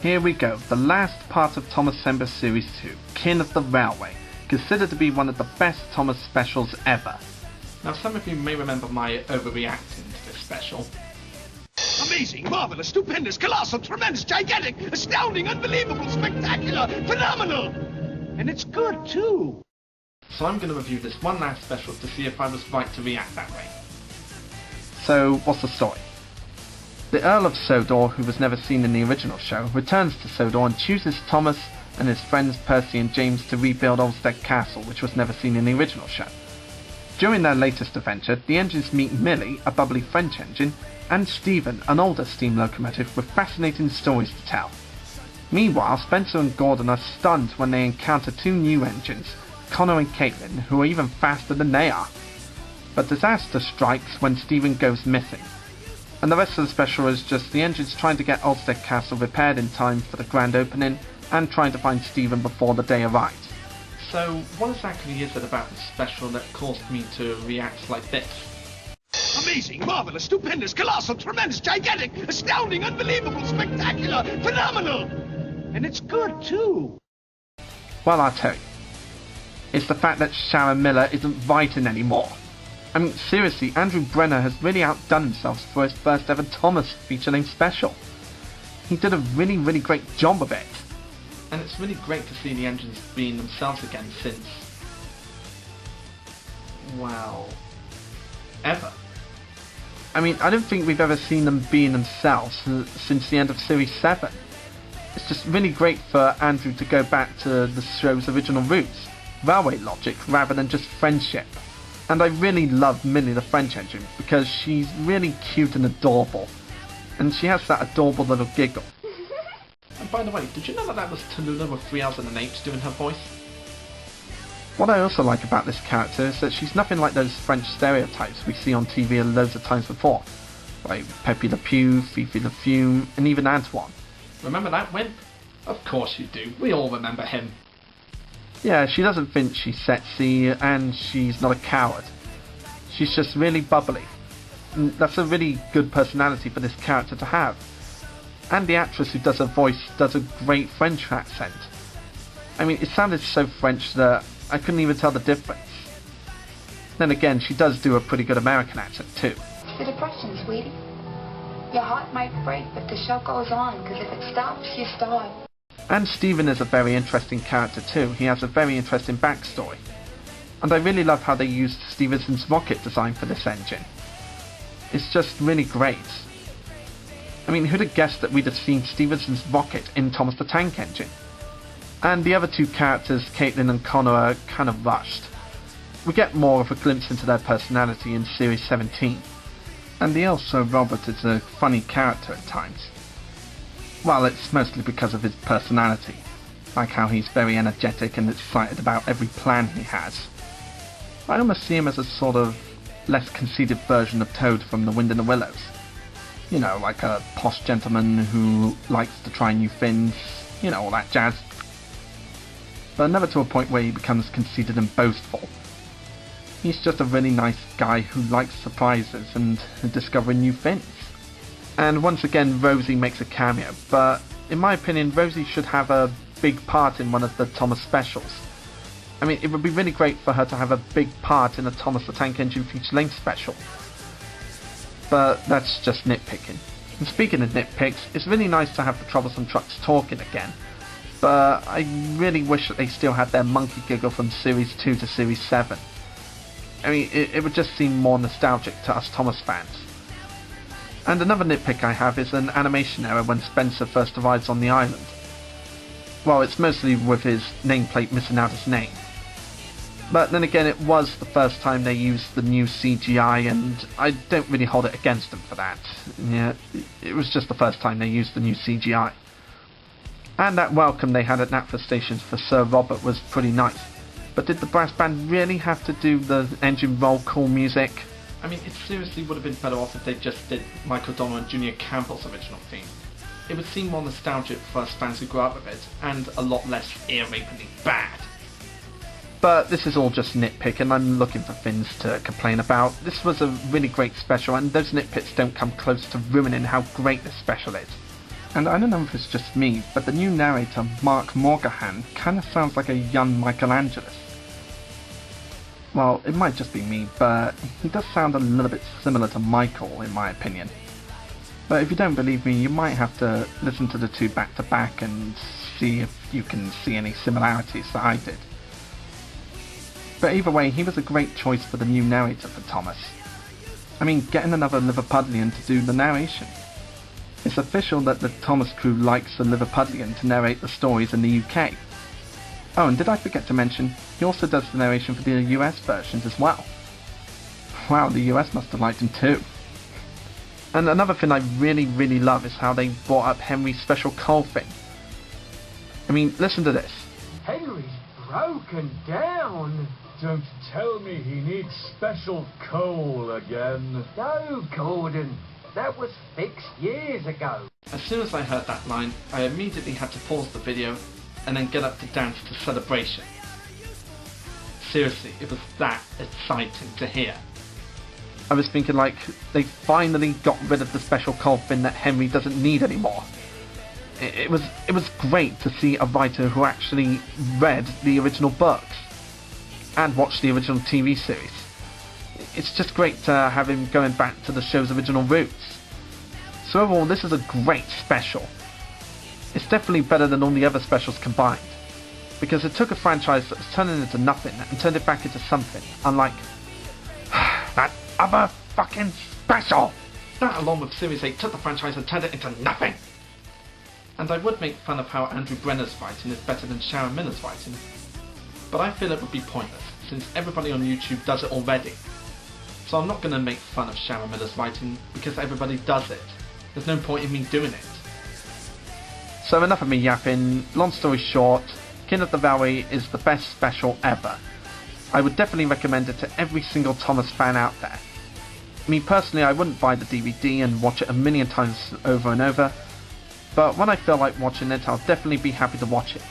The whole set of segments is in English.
Here we go, the last part of Thomascember Series 2, Kin of the Railway, considered to be one of the best Thomas specials ever. Now some of you may remember my overreacting to this special. Amazing, marvelous, stupendous, colossal, tremendous, gigantic, astounding, unbelievable, spectacular, phenomenal! And it's good, too. So I'm going to review this one last special to see if I was right to react that way. So, what's the story? The Earl of Sodor, who was never seen in the original show, returns to Sodor and chooses Thomas and his friends Percy and James to rebuild Olmsted Castle, which was never seen in the original show. During their latest adventure, the engines meet Millie, a bubbly French engine, and Stephen, an older steam locomotive with fascinating stories to tell. Meanwhile, Spencer and Gordon are stunned when they encounter two new engines, Connor and Caitlin, who are even faster than they are. But disaster strikes when Stephen goes missing. And the rest of the special is just the engines trying to get Olmsted Castle repaired in time for the grand opening, and trying to find Stephen before the day arrives. So, what exactly is it about this special that caused me to react like this? Amazing, marvelous, stupendous, colossal, tremendous, gigantic, astounding, unbelievable, spectacular, phenomenal! And it's good, too. Well, I'll tell you. It's the fact that Sharon Miller isn't writing anymore. I mean, seriously, Andrew Brenner has really outdone himself for his first ever Thomas feature-length special. He did a really great job of it. And it's really great to see the engines being themselves again since... well... ever. I mean, I don't think we've ever seen them being themselves since the end of Series 7. It's just really great for Andrew to go back to the show's original roots, railway logic rather than just friendship. And I really love Millie the French engine because she's really cute and adorable. And she has that adorable little giggle. And by the way, did you know that was Tallulah with 3 L's and an H doing her voice? What I also like about this character is that she's nothing like those French stereotypes we see on TV loads of times before. Like Pepe Le Pew, Fifi Le Fume, and even Antoine. Remember that wimp? Of course you do, we all remember him. Yeah, she doesn't think she's sexy, and she's not a coward. She's just really bubbly. And that's a really good personality for this character to have. And the actress who does her voice does a great French accent. I mean, it sounded so French that I couldn't even tell the difference. Then again, she does do a pretty good American accent too. The depression, sweetie. Your heart might break, but the show goes on, because if it stops, you starve. And Stephen is a very interesting character too. He has a very interesting backstory. And I really love how they used Stephenson's rocket design for this engine. It's just really great. I mean, who'd have guessed that we'd have seen Stephenson's rocket in Thomas the Tank Engine? And the other two characters, Caitlin and Connor, are kind of rushed. We get more of a glimpse into their personality in Series 17. And the Sir Robert is a funny character at times. Well, it's mostly because of his personality, like how he's very energetic and excited about every plan he has. I almost see him as a sort of less conceited version of Toad from The Wind in the Willows. You know, like a posh gentleman who likes to try new things, you know, all that jazz. But never to a point where he becomes conceited and boastful. He's just a really nice guy who likes surprises and discovering new things. And once again, Rosie makes a cameo, but in my opinion, Rosie should have a big part in one of the Thomas specials. I mean, it would be really great for her to have a big part in a Thomas the Tank Engine feature-length special. But that's just nitpicking. And speaking of nitpicks, it's really nice to have the Troublesome Trucks talking again, but I really wish that they still had their monkey giggle from Series 2 to Series 7. I mean, it would just seem more nostalgic to us Thomas fans. And another nitpick I have is an animation error when Spencer first arrives on the island. Well, it's mostly with his nameplate missing out his name. But then again, it was the first time they used the new CGI, and I don't really hold it against them for that. Yeah, it was just the first time they used the new CGI. And that welcome they had at Knapford Stations for Sir Robert was pretty nice. But did the brass band really have to do the engine roll call music? I mean, it seriously would have been better off if they just did Michael Donner and Junior Campbell's original theme. It would seem more nostalgic for us fans who grew up with it, and a lot less ear-rapingly bad. But this is all just nitpick, and I'm looking for things to complain about. This was a really great special, and those nitpicks don't come close to ruining how great this special is. And I don't know if it's just me, but the new narrator, Mark Morgahan, kinda sounds like a young Michelangelo. Well, it might just be me, but he does sound a little bit similar to Michael, in my opinion. But if you don't believe me, you might have to listen to the two back to back and see if you can see any similarities that I did. But either way, he was a great choice for the new narrator for Thomas. I mean, getting another Liverpudlian to do the narration. It's official that the Thomas crew likes a Liverpudlian to narrate the stories in the UK. Oh, and did I forget to mention, he also does the narration for the US versions as well. Wow, the US must have liked him too. And another thing I really love is how they brought up Henry's special coal thing. I mean, listen to this. Henry's broken down. Don't tell me he needs special coal again. No, Gordon. That was fixed years ago. As soon as I heard that line, I immediately had to pause the video and then get up to dance to Celebration. Seriously, it was that exciting to hear. I was thinking like, they finally got rid of the special coal bin that Henry doesn't need anymore. It was great to see a writer who actually read the original books and watched the original TV series. It's just great to have him going back to the show's original roots. So overall, this is a great special. It's definitely better than all the other specials combined, because it took a franchise that was turning into nothing and turned it back into something, unlike that other fucking special! That, along with Series 8, took the franchise and turned it into nothing! And I would make fun of how Andrew Brenner's writing is better than Sharon Miller's writing, but I feel it would be pointless, since everybody on YouTube does it already. So I'm not going to make fun of Sharon Miller's writing, because everybody does it. There's no point in me doing it. So enough of me yapping. Long story short, King of the Valley is the best special ever. I would definitely recommend it to every single Thomas fan out there. Me personally, I wouldn't buy the DVD and watch it a million times over and over, but when I feel like watching it, I'll definitely be happy to watch it.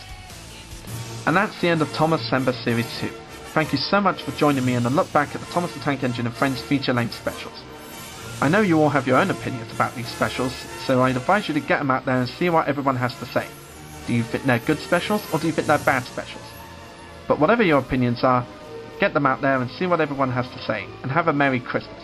And that's the end of Thomascember Series 2. Thank you so much for joining me in a look back at the Thomas the Tank Engine and Friends feature-length specials. I know you all have your own opinions about these specials, so I'd advise you to get them out there and see what everyone has to say. Do you think they're good specials, or do you think they're bad specials? But whatever your opinions are, get them out there and see what everyone has to say, and have a Merry Christmas.